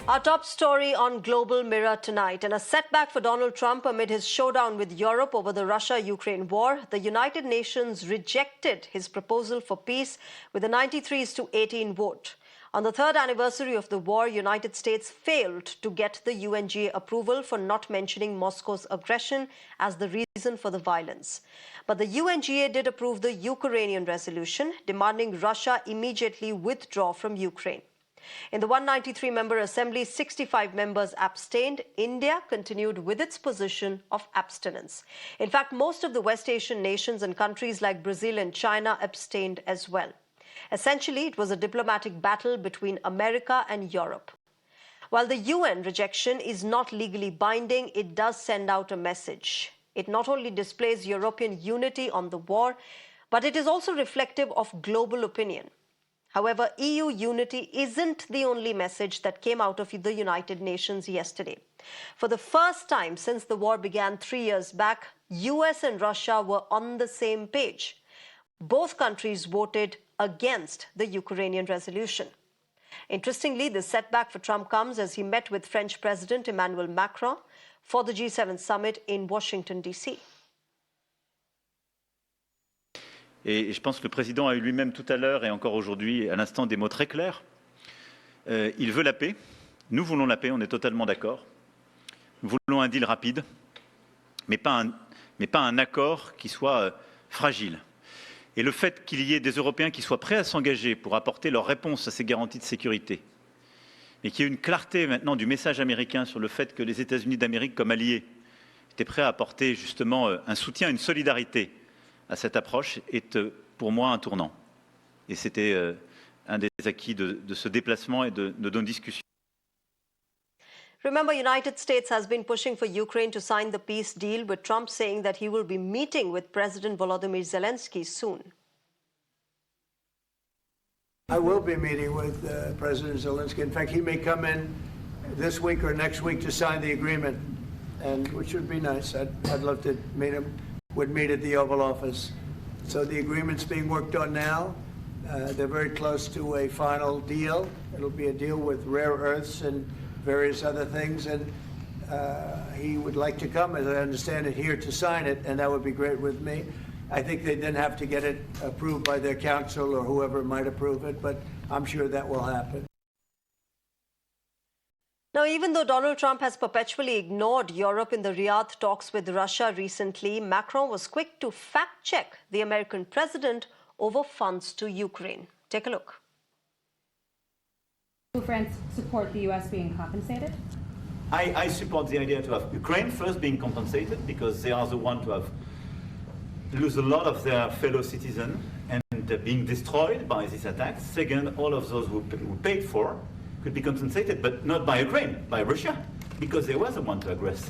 Our top story on Global Mirror tonight, and a setback for Donald Trump amid his showdown with Europe over the Russia-Ukraine war. The United Nations rejected his proposal for peace with a 93-18 vote. On the third anniversary of the war, United States failed to get the UNGA approval for not mentioning Moscow's aggression as the reason for the violence. But the UNGA did approve the Ukrainian resolution, demanding Russia immediately withdraw from Ukraine. In the 193-member assembly, 65 members abstained. India continued with its position of abstinence. In fact, most of the West Asian nations and countries like Brazil and China abstained as well. Essentially, it was a diplomatic battle between America and Europe. While the UN rejection is not legally binding, it does send out a message. It not only displays European unity on the war, but it is also reflective of global opinion. However, EU unity isn't the only message that came out of the United Nations yesterday. For the first time since the war began 3 years back, US and Russia were on the same page. Both countries voted against the Ukrainian resolution. Interestingly, the setback for Trump comes as he met with French President Emmanuel Macron for the G7 summit in Washington, D.C. Et je pense que le président a eu lui-même tout à l'heure et encore aujourd'hui, à l'instant, des mots très clairs. Il veut la paix. Nous voulons la paix, on est totalement d'accord. Nous voulons un deal rapide, mais pas un accord qui soit fragile. Et le fait qu'il y ait des Européens qui soient prêts à s'engager pour apporter leur réponse à ces garanties de sécurité, et qu'il y ait une clarté maintenant du message américain sur le fait que les États-Unis d'Amérique, comme alliés, étaient prêts à apporter justement un soutien, une solidarité à cette approche est pour moi un tournant. Et c'était un des acquis de ce déplacement et de nos discussions. Remember, United States has been pushing for Ukraine to sign the peace deal, with Trump saying that he will be meeting with President Volodymyr Zelensky soon. I will be meeting with President Zelensky. In fact, he may come in this week or next week to sign the agreement, and which would be nice. I'd love to meet him. Would meet at the Oval Office. So the agreement's being worked on now. They're very close to a final deal. It'll be a deal with rare earths and various other things, and he would like to come, as I understand it, here to sign it, and that would be great with me. I think they then have to get it approved by their council or whoever might approve it, but I'm sure that will happen. Now, even though Donald Trump has perpetually ignored Europe in the Riyadh talks with Russia recently, Macron was quick to fact-check the American president over funds to Ukraine. Take a look. Will France support the U.S. being compensated? I support the idea to have Ukraine first being compensated, because they are the ones to lose a lot of their fellow citizens and being destroyed by these attacks. Second, all of those who paid for could be compensated, but not by Ukraine, by Russia, because they were the one to aggress.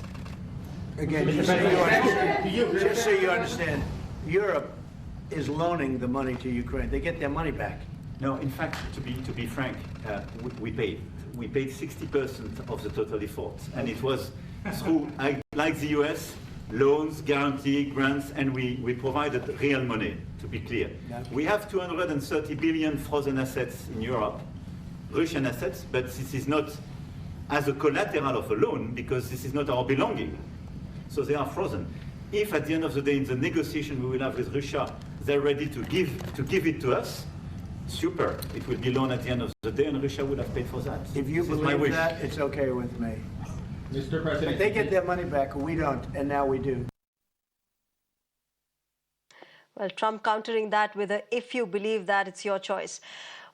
Again, just so you understand, Europe is loaning the money to Ukraine. They get their money back. No, in fact, to be frank, we paid 60% of the total efforts, and it was through, like the US, loans, guarantee, grants, and we provided real money, to be clear. Yeah. We have 230 billion frozen assets in Europe, Russian assets, but this is not as a collateral of a loan, because this is not our belonging. So they are frozen. If at the end of the day, in the negotiation we will have with Russia, they're ready to give it to us, super. It will be loan at the end of the day, and Russia would have paid for that. If you believe that, it's okay with me. Mr. President, but they get their money back, we don't, and now we do. Well, Trump countering that with a, if you believe that, it's your choice.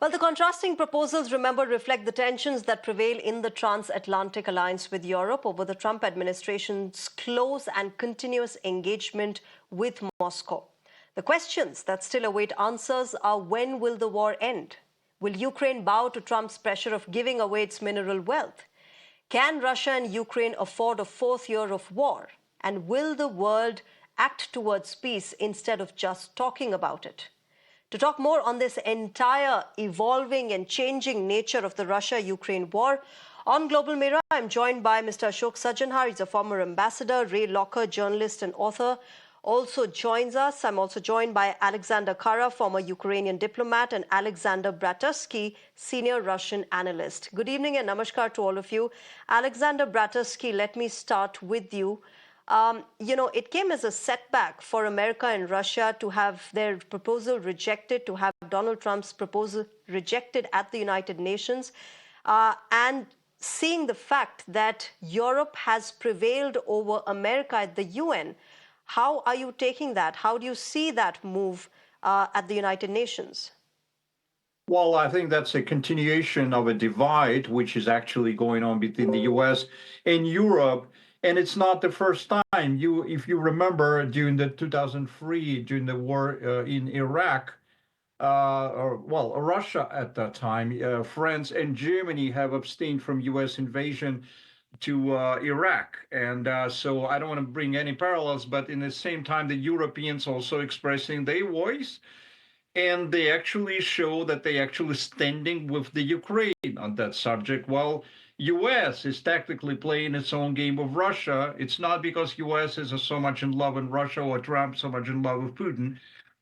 Well, the contrasting proposals, remember, reflect the tensions that prevail in the transatlantic alliance with Europe over the Trump administration's close and continuous engagement with Moscow. The questions that still await answers are: when will the war end? Will Ukraine bow to Trump's pressure of giving away its mineral wealth? Can Russia and Ukraine afford a fourth year of war? And will the world act towards peace instead of just talking about it? To talk more on this entire evolving and changing nature of the Russia-Ukraine war, on Global Mirror, I'm joined by Mr. Ashok Sajjanhar. He's a former ambassador, Ray Locker, journalist and author. also joins us. I'm also joined by Alexander Khara, former Ukrainian diplomat, and Alexander Bratersky, senior Russian analyst. Good evening and namaskar to all of you. Alexander Bratersky, let me start with you. It came as a setback for America and Russia to have their proposal rejected, to have Donald Trump's proposal rejected at the United Nations. And seeing the fact that Europe has prevailed over America at the UN, how are you taking that? How do you see that move at the United Nations? Well, I think that's a continuation of a divide, which is actually going on between the US and Europe. And it's not the first time. If you remember, during the 2003, during the war in Iraq, Russia at that time, France and Germany have abstained from US invasion to Iraq. And so I don't want to bring any parallels, but in the same time, the Europeans also expressing their voice. And they actually show that they actually standing with the Ukraine on that subject. While U.S. is tactically playing its own game with Russia, it's not because U.S. is so much in love with Russia or Trump so much in love with Putin.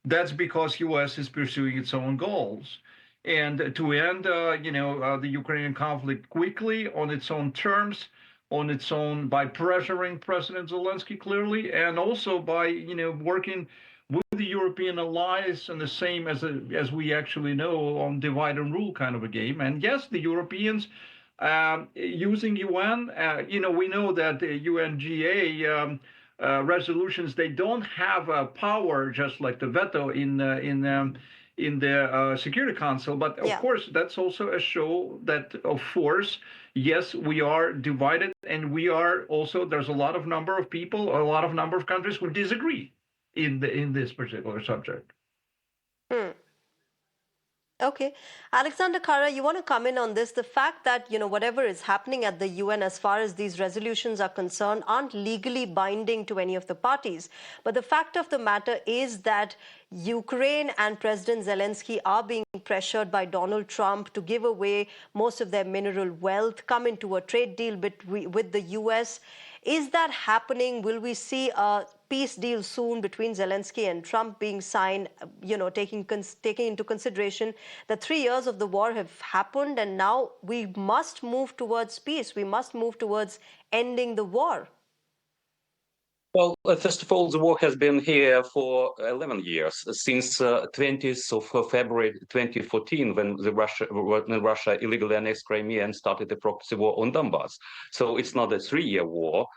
That's because U.S. is pursuing its own goals. And to end, the Ukrainian conflict quickly on its own terms, on its own by pressuring President Zelensky clearly, and also by working with the European allies, and the same as we actually know on divide and rule kind of a game. And yes, the Europeans using UN, we know that the UNGA resolutions, they don't have a power just like the veto in the Security Council. But of course, that's also a show that of force. Yes, we are divided, and we are also, there's a lot of number of people, a lot of number of countries who disagree in this particular subject. Okay. Alexander Khara, you want to come in on this? The fact that, whatever is happening at the UN as far as these resolutions are concerned aren't legally binding to any of the parties. But the fact of the matter is that Ukraine and President Zelensky are being pressured by Donald Trump to give away most of their mineral wealth, come into a trade deal with the US. Is that happening? Will we see a peace deal soon between Zelensky and Trump being signed, taking into consideration that 3 years of the war have happened, and now we must move towards peace. We must move towards ending the war. Well, first of all, the war has been here for 11 years, since 20th of February 2014, when Russia illegally annexed Crimea and started a proxy war on Donbass. So it's not a 3-year war.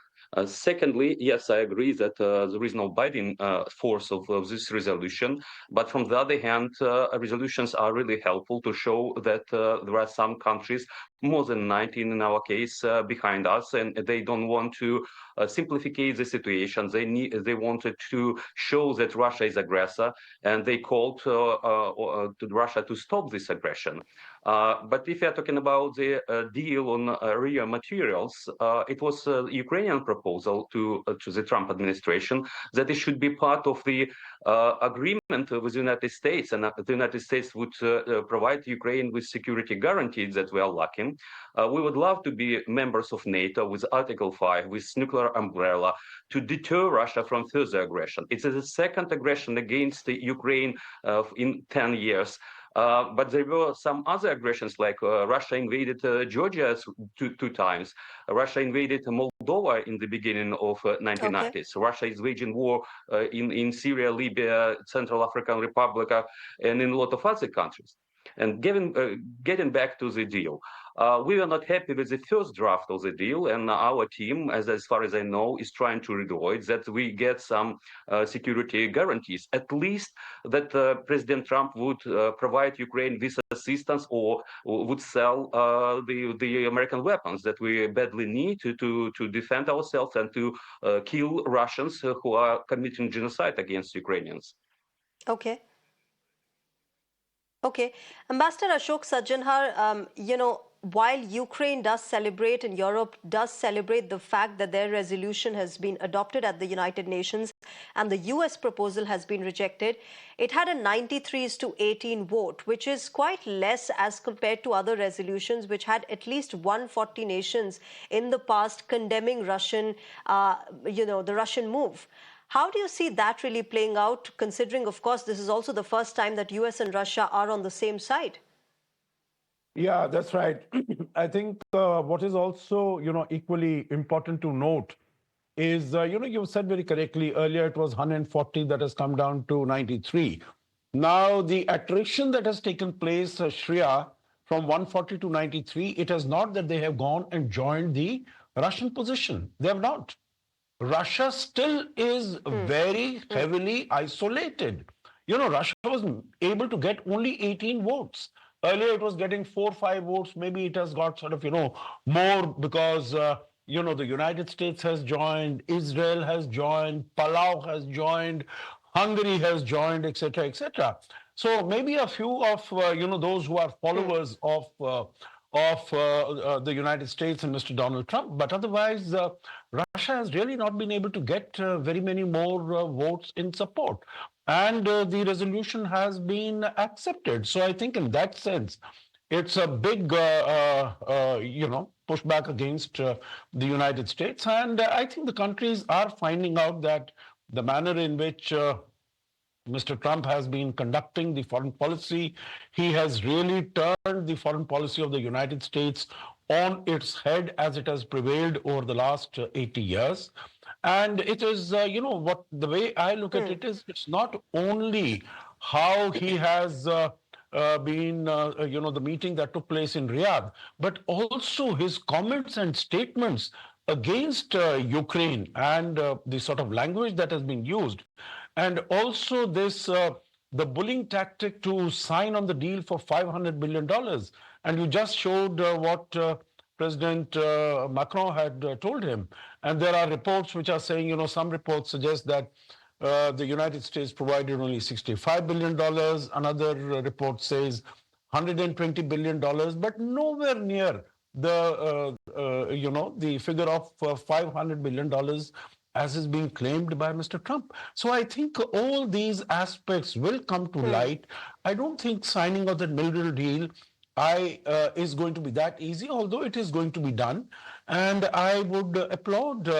Secondly, yes, I agree that there is no binding force of this resolution. But from the other hand, resolutions are really helpful to show that there are some countries, more than 19 in our case, behind us, and they don't want to simplify the situation. They wanted to show that Russia is aggressor, and they called to Russia to stop this aggression. But if you are talking about the deal on rare materials, it was a Ukrainian proposal to the Trump administration that it should be part of the agreement with the United States, and the United States would provide Ukraine with security guarantees that we are lacking. We would love to be members of NATO with Article 5, with nuclear umbrella, to deter Russia from further aggression. It's the second aggression against Ukraine in 10 years. But there were some other aggressions, like Russia invaded Georgia two times. Russia invaded Moldova in the beginning of 1990s. Okay. Russia is waging war in Syria, Libya, Central African Republic, and in a lot of other countries. And getting back to the deal, we were not happy with the first draft of the deal, and our team, as far as I know, is trying to redo it, that we get some security guarantees, at least that President Trump would provide Ukraine with assistance, or would sell the American weapons that we badly need to defend ourselves and to kill Russians who are committing genocide against Ukrainians. Okay. Okay. Ambassador Ashok Sajjanhar, while Ukraine does celebrate and Europe does celebrate the fact that their resolution has been adopted at the United Nations and the US proposal has been rejected, it had a 93-18 vote, which is quite less as compared to other resolutions which had at least 140 nations in the past condemning the Russian move. How do you see that really playing out, considering, of course, this is also the first time that US and Russia are on the same side? Yeah, that's right. I think what is also, equally important to note is, you said very correctly earlier it was 140 that has come down to 93. Now, the attrition that has taken place, Shreya, from 140 to 93, it is not that they have gone and joined the Russian position. They have not. Russia still is very heavily isolated. Russia was able to get only 18 votes. Earlier, it was getting 4 or 5 votes. Maybe it has got sort of, more because, the United States has joined, Israel has joined, Palau has joined, Hungary has joined, etc., etc. So maybe a few of, those who are followers of the United States and Mr. Donald Trump. But otherwise, Russia has really not been able to get very many more votes in support. And the resolution has been accepted. So I think in that sense, it's a big, pushback against the United States. And I think the countries are finding out that the manner in which Mr. Trump has been conducting the foreign policy. He has really turned the foreign policy of the United States on its head as it has prevailed over the last 80 years. And it is, what the way I look at it is, it's not only how he has been, the meeting that took place in Riyadh, but also his comments and statements against Ukraine and the sort of language that has been used. And also this, the bullying tactic to sign on the deal for $500 billion. And you just showed what President Macron had told him. And there are reports which are saying, some reports suggest that the United States provided only $65 billion. Another report says $120 billion, but nowhere near the, the figure of $500 billion as is being claimed by Mr. Trump. So I think all these aspects will come to light. I don't think signing of the military deal is going to be that easy, although it is going to be done. And I would applaud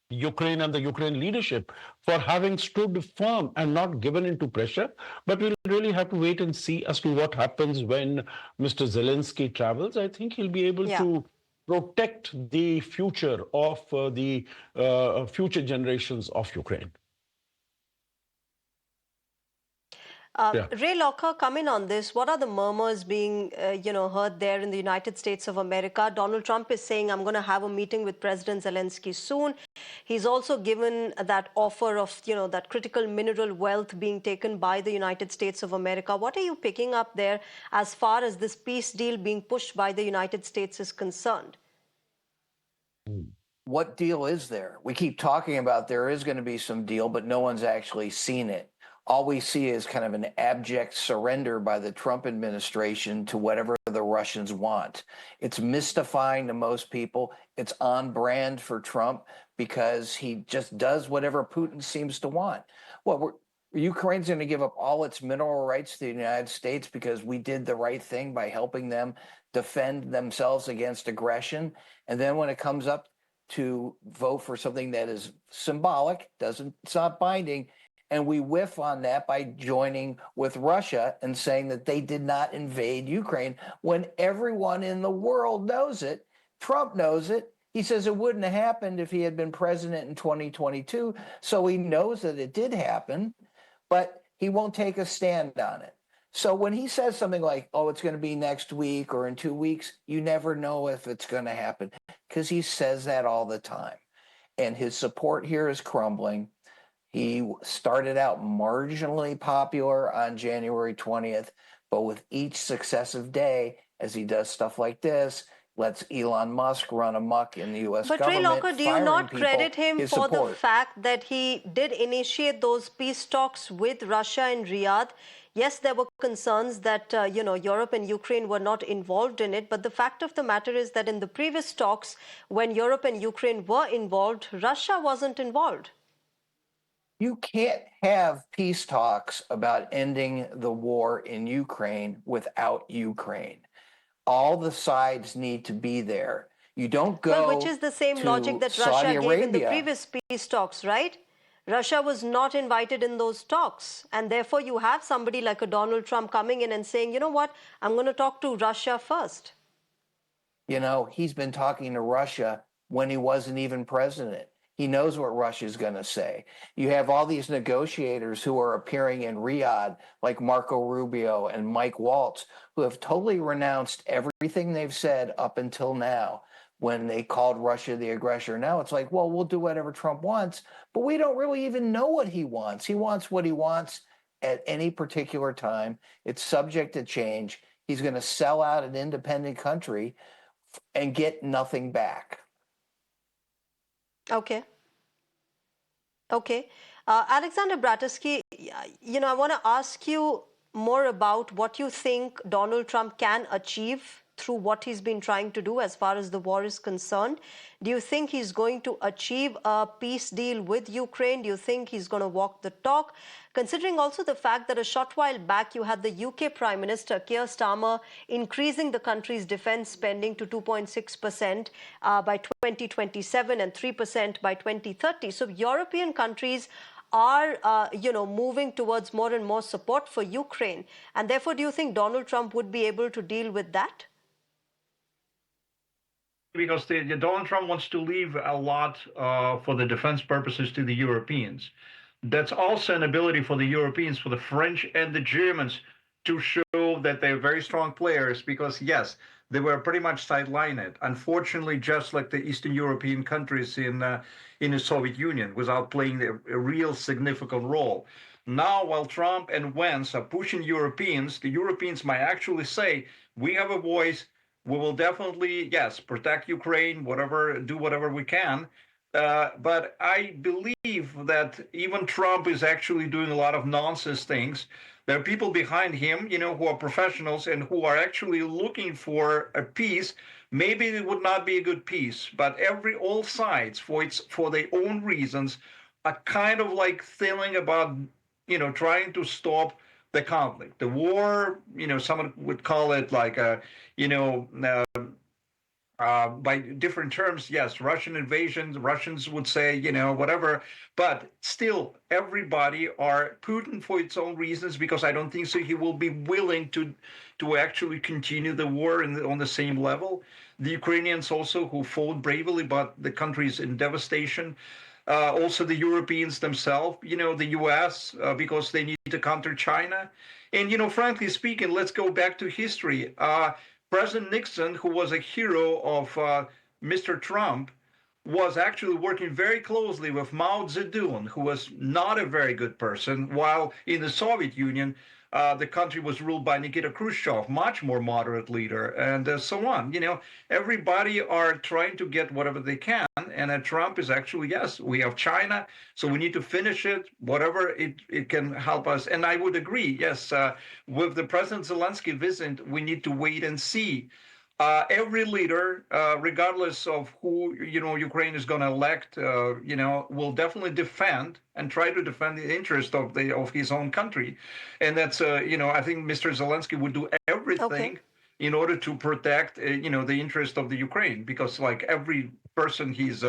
Ukraine and the Ukraine leadership for having stood firm and not given into pressure. But we'll really have to wait and see as to what happens when Mr. Zelensky travels. I think he'll be able to protect the future of the future generations of Ukraine. Ray Locker, come in on this. What are the murmurs being, heard there in the United States of America? Donald Trump is saying, I'm going to have a meeting with President Zelensky soon. He's also given that offer of, that critical mineral wealth being taken by the United States of America. What are you picking up there as far as this peace deal being pushed by the United States is concerned? What deal is there? We keep talking about there is going to be some deal, but no one's actually seen it. All we see is kind of an abject surrender by the Trump administration to whatever the Russians want. It's mystifying to most people. It's on brand for Trump because he just does whatever Putin seems to want. Well, Ukraine's going to give up all its mineral rights to the United States because we did the right thing by helping them defend themselves against aggression. And then when it comes up to vote for something that is symbolic, it's not binding, and we whiff on that by joining with Russia and saying that they did not invade Ukraine when everyone in the world knows it. Trump knows it. He says it wouldn't have happened if he had been president in 2022. So he knows that it did happen, but he won't take a stand on it. So when he says something like, oh, it's going to be next week or in 2 weeks, you never know if it's going to happen because he says that all the time. And his support here is crumbling. He started out marginally popular on January 20th, but with each successive day, as he does stuff like this, lets Elon Musk run amok in the U.S. But government. Ray Locker, do you not credit him for the fact that he did initiate those peace talks with Russia in Riyadh? Yes, there were concerns that, Europe and Ukraine were not involved in it. But the fact of the matter is that in the previous talks, when Europe and Ukraine were involved, Russia wasn't involved. You can't have peace talks about ending the war in Ukraine without Ukraine. All the sides need to be there. You don't go which is the same logic that Russia gave in the previous peace talks, right? Russia was not invited in those talks. And therefore, you have somebody like a Donald Trump coming in and saying, you know what, I'm going to talk to Russia first. You know, he's been talking to Russia when he wasn't even president. He knows what Russia's going to say. You have all these negotiators who are appearing in Riyadh, like Marco Rubio and Mike Waltz, who have totally renounced everything they've said up until now when they called Russia the aggressor. Now it's like, well, we'll do whatever Trump wants, but we don't really even know what he wants. He wants what he wants at any particular time. It's subject to change. He's going to sell out an independent country and get nothing back. Okay. Okay. Alexander Bratersky, I want to ask you more about what you think Donald Trump can achieve through what he's been trying to do as far as the war is concerned. Do you think he's going to achieve a peace deal with Ukraine? Do you think he's going to walk the talk? Considering also the fact that a short while back you had the UK Prime Minister Keir Starmer increasing the country's defense spending to 2.6% by 2027 and 3% by 2030. So European countries are, moving towards more and more support for Ukraine. And therefore, do you think Donald Trump would be able to deal with that? Because Donald Trump wants to leave a lot for the defense purposes to the Europeans. That's also an ability for the Europeans, for the French and the Germans, to show that they're very strong players because, yes, they were pretty much sidelined. Unfortunately, just like the Eastern European countries in the Soviet Union, without playing a real significant role. Now, while Trump and Vance are pushing Europeans, the Europeans might actually say, we have a voice. We will definitely, yes, protect Ukraine, do whatever we can. But I believe that even Trump is actually doing a lot of nonsense things. There are people behind him, who are professionals and who are actually looking for a peace. Maybe it would not be a good peace, but all sides, for their own reasons, are kind of like feeling about, trying to stop the conflict. The war, someone would call it like by different terms, yes, Russian invasion, the Russians would say, whatever, but still everybody are Putin for its own reasons, because I don't think so he will be willing to actually continue the war on the same level. The Ukrainians also, who fought bravely, but the country is in devastation. Also the Europeans themselves, the US, because they need to counter China. And, frankly speaking, let's go back to history. President Nixon, who was a hero of Mr. Trump, was actually working very closely with Mao Zedong, who was not a very good person, while in the Soviet Union, the country was ruled by Nikita Khrushchev, much more moderate leader, and so on. Everybody are trying to get whatever they can, and Trump is actually, yes, we have China, so we need to finish it, whatever it can help us. And I would agree, yes, with the President Zelensky visit, we need to wait and see. Every leader, regardless of who Ukraine is going to elect, will definitely defend and try to defend the interest of his own country, and that's I think Mr. Zelensky would do everything in order to protect the interest of the Ukraine, because like every person he's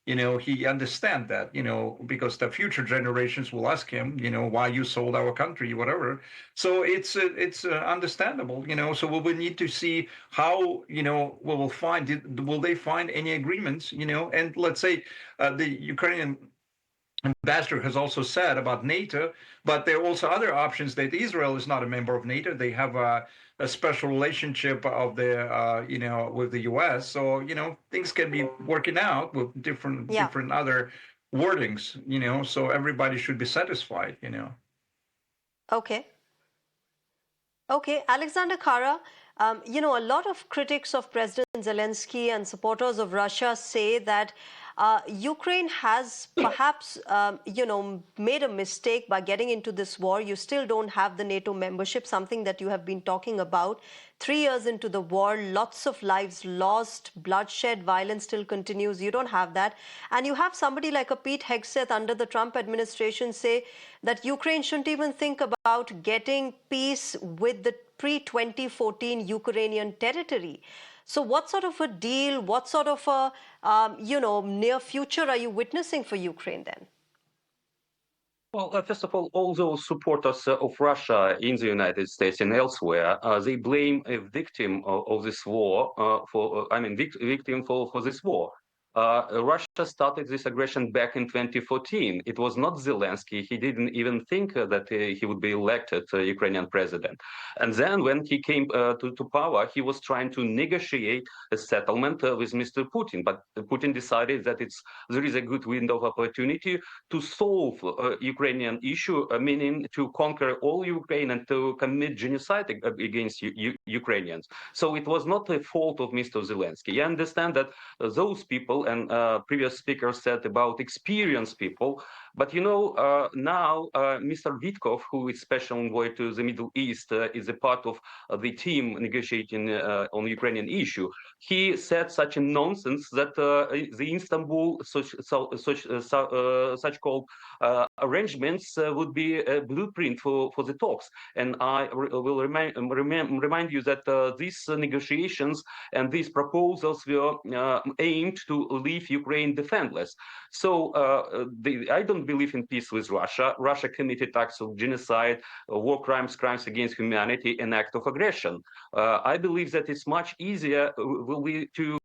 he understands that, because the future generations will ask him, why you sold our country, whatever. So it's understandable, so we will need to see how, will they find any agreements, and let's say the Ukrainian ambassador has also said about NATO, but there are also other options that Israel is not a member of NATO. They have a special relationship of with the U.S. So things can be working out with different other wordings. So everybody should be satisfied. Okay. Okay, Alexander Khara. A lot of critics of President Zelensky and supporters of Russia say that Ukraine has perhaps, made a mistake by getting into this war. You still don't have the NATO membership, something that you have been talking about. 3 years into the war, lots of lives lost, bloodshed, violence still continues. You don't have that. And you have somebody like a Pete Hegseth under the Trump administration say that Ukraine shouldn't even think about getting peace with the pre-2014 Ukrainian territory. So what sort of a deal, what sort of a, near future are you witnessing for Ukraine then? Well, first of all those supporters of Russia in the United States and elsewhere, they blame a victim of this war victim for this war. Russia started this aggression back in 2014. It was not Zelensky. He didn't even think that he would be elected Ukrainian president. And then when he came to power, he was trying to negotiate a settlement with Mr. Putin. But Putin decided that there is a good window of opportunity to solve Ukrainian issue, meaning to conquer all Ukraine and to commit genocide against Ukrainians. So it was not a fault of Mr. Zelensky. I understand that those people, and previous speakers said about experienced people, but now Mr. Vitkov, who is special envoy to the Middle East, is a part of the team negotiating on the Ukrainian issue. He said such a nonsense that the Istanbul such called arrangements would be a blueprint for the talks. And I will remind you that these negotiations and these proposals were aimed to leave Ukraine defenseless. So I don't believe in peace with Russia. Russia committed acts of genocide, war crimes, crimes against humanity, and act of aggression. I believe that it's much easier will be to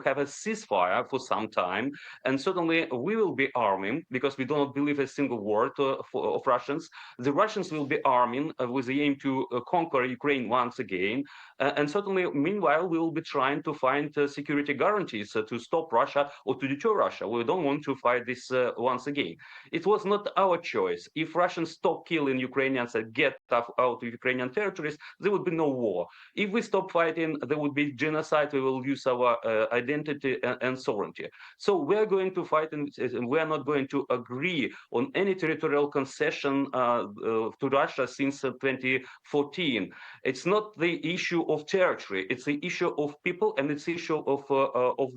have a ceasefire for some time, and certainly we will be arming, because we do not believe a single word of Russians. The Russians will be arming with the aim to conquer Ukraine once again, and certainly meanwhile we will be trying to find security guarantees to stop Russia or to deter Russia. We don't want to fight this once again. It was not our choice. If Russians stop killing Ukrainians and get out of Ukrainian territories, there would be no war. If we stop fighting, there would be genocide. We will lose our identity and sovereignty. So we're going to fight, and we're not going to agree on any territorial concession to Russia since 2014. It's not the issue of territory. It's the issue of people, and it's the issue of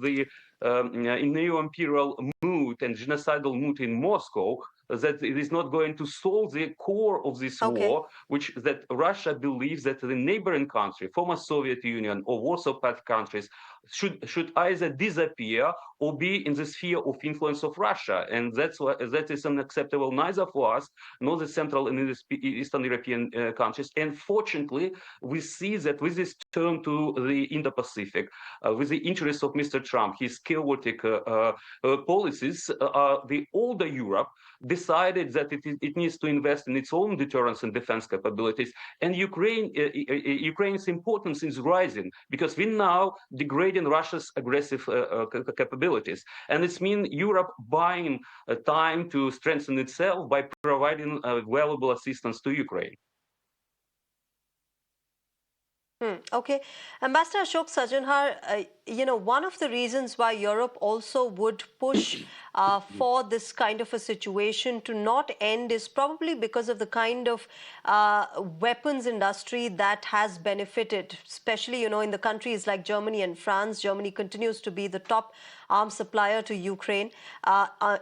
the neo-imperial mood and genocidal mood in Moscow, that it is not going to solve the core of this war, which that Russia believes that the neighboring country, former Soviet Union or Warsaw Pact countries, should either disappear or be in the sphere of influence of Russia, and that is unacceptable neither for us nor the Central and Eastern European countries. And fortunately, we see that with this turn to the Indo-Pacific, with the interests of Mr. Trump, his chaotic policies, the older Europe decided that it needs to invest in its own deterrence and defense capabilities, and Ukraine's importance is rising because we now degrading Russia's aggressive capabilities, and it's mean Europe buying time to strengthen itself by providing valuable assistance to Ukraine. Okay. Ambassador Ashok Sajanhar, one of the reasons why Europe also would push for this kind of a situation to not end is probably because of the kind of weapons industry that has benefited, especially, in the countries like Germany and France. Germany continues to be the top arms supplier to Ukraine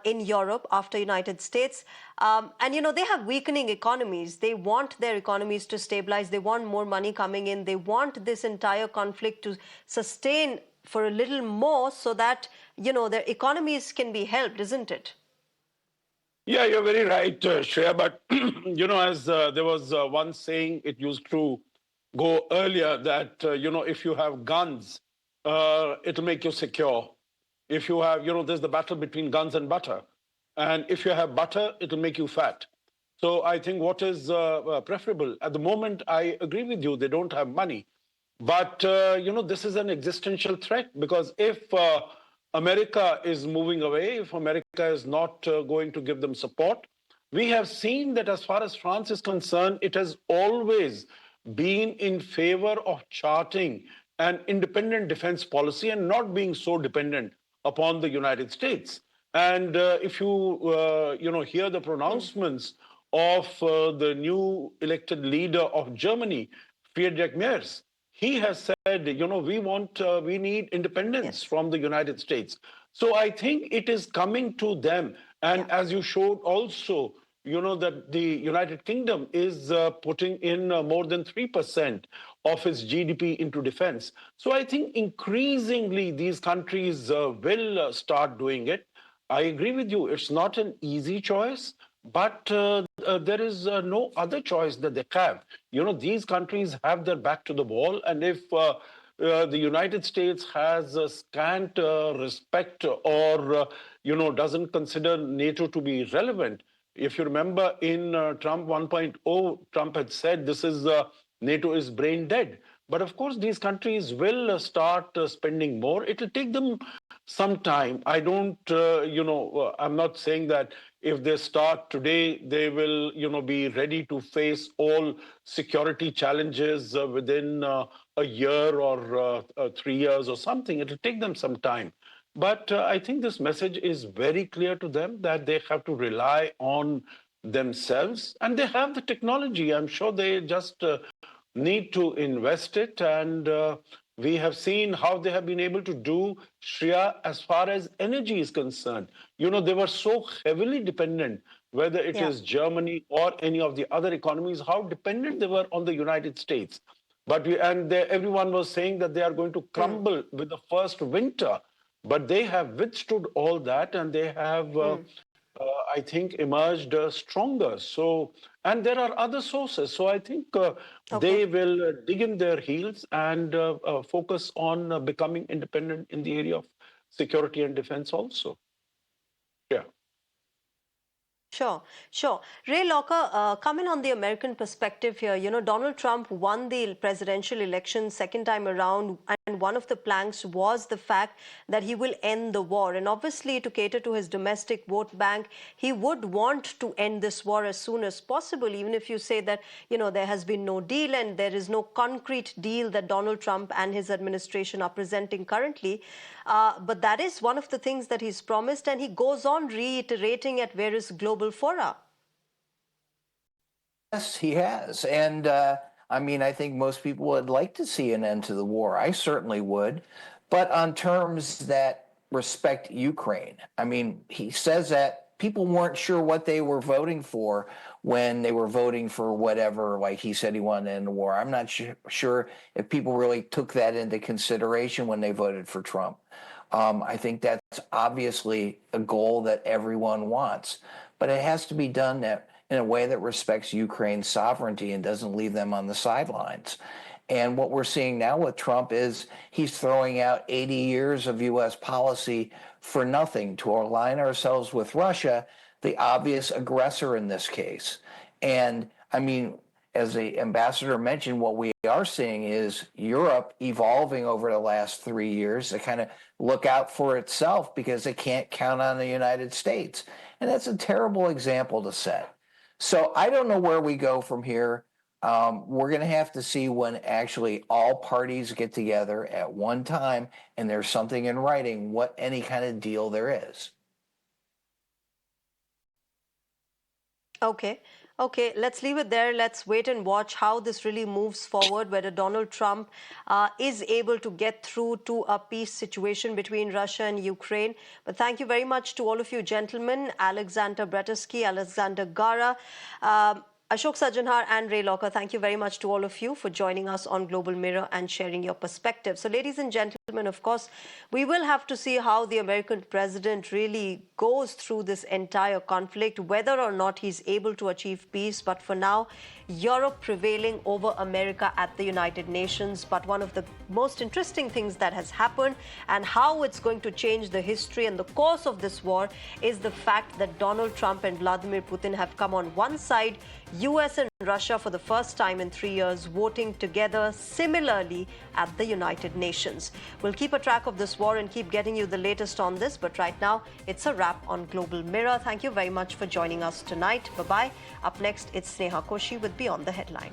in Europe after United States. And, they have weakening economies. They want their economies to stabilize. They want more money coming in. They want this entire conflict to sustain for a little more so that, their economies can be helped, isn't it? Yeah, you're very right, Shreya. But, as there was one saying, it used to go earlier that, if you have guns, it'll make you secure. If you have, there's the battle between guns and butter. And if you have butter, it'll make you fat. So I think what is preferable? At the moment, I agree with you, they don't have money. But, this is an existential threat, because if America is moving away, if America is not going to give them support, we have seen that as far as France is concerned, it has always been in favor of charting an independent defense policy and not being so dependent upon the United States. And if you, hear the pronouncements of the new elected leader of Germany, Friedrich Merz, he has said, we need independence from the United States. So I think it is coming to them. And as you showed also, that the United Kingdom is putting in more than 3% of its GDP into defense. So I think increasingly these countries will start doing it. I agree with you. It's not an easy choice, But there is no other choice that they have. These countries have their back to the wall, and if the United States has scant respect or doesn't consider NATO to be relevant. If you remember in Trump 1.0, Trump had said this is NATO is brain dead. But of course, these countries will start spending more. It will take them some time. I don't, I'm not saying that if they start today, they will, be ready to face all security challenges within a year or 3 years or something. It will take them some time. But I think this message is very clear to them that they have to rely on themselves, and they have the technology. I'm sure they just need to invest it. And we have seen how they have been able to do, Shreya, as far as energy is concerned. They were so heavily dependent, whether it is Germany or any of the other economies, how dependent they were on the United States. But everyone was saying that they are going to crumble with the first winter. But they have withstood all that, and they have, I think, emerged stronger. So, and there are other sources. So I think they will dig in their heels and focus on becoming independent in the area of security and defense also. Yeah. Sure, sure. Ray Locker, coming on the American perspective here, Donald Trump won the presidential election second time around, and one of the planks was the fact that he will end the war. And obviously, to cater to his domestic vote bank, he would want to end this war as soon as possible, even if you say that, there has been no deal and there is no concrete deal that Donald Trump and his administration are presenting currently. But that is one of the things that he's promised, and he goes on reiterating at various global fora. Yes, he has. And I think most people would like to see an end to the war. I certainly would. But on terms that respect Ukraine, he says that people weren't sure what they were voting for when they were voting for whatever, like he said he wanted to end the war. I'm not sure if people really took that into consideration when they voted for Trump. I think that's obviously a goal that everyone wants, but it has to be done in a way that respects Ukraine's sovereignty and doesn't leave them on the sidelines. And what we're seeing now with Trump is he's throwing out 80 years of U.S. policy for nothing to align ourselves with Russia, the obvious aggressor in this case. And as the ambassador mentioned, what we are seeing is Europe evolving over the last 3 years to kind of look out for itself because it can't count on the United States. And that's a terrible example to set. So I don't know where we go from here. We're going to have to see when actually all parties get together at one time and there's something in writing, what any kind of deal there is. Okay, let's leave it there. Let's wait and watch how this really moves forward, whether Donald Trump is able to get through to a peace situation between Russia and Ukraine. But thank you very much to all of you gentlemen, Alexander Bratersky, Alexander Khara, Ashok Sajjanhar and Ray Locker. Thank you very much to all of you for joining us on Global Mirror and sharing your perspective. So ladies and gentlemen, of course, we will have to see how the American president really goes through this entire conflict, whether or not he's able to achieve peace. But for now, Europe prevailing over America at the United Nations. But one of the most interesting things that has happened and how it's going to change the history and the course of this war is the fact that Donald Trump and Vladimir Putin have come on one side, US and Russia for the first time in 3 years voting together similarly at the United Nations. We'll keep a track of this war and keep getting you the latest on this, but right now it's a wrap on Global Mirror. Thank you very much for joining us tonight. Bye-bye. Up next, it's Sneha Koshi with Beyond the Headline.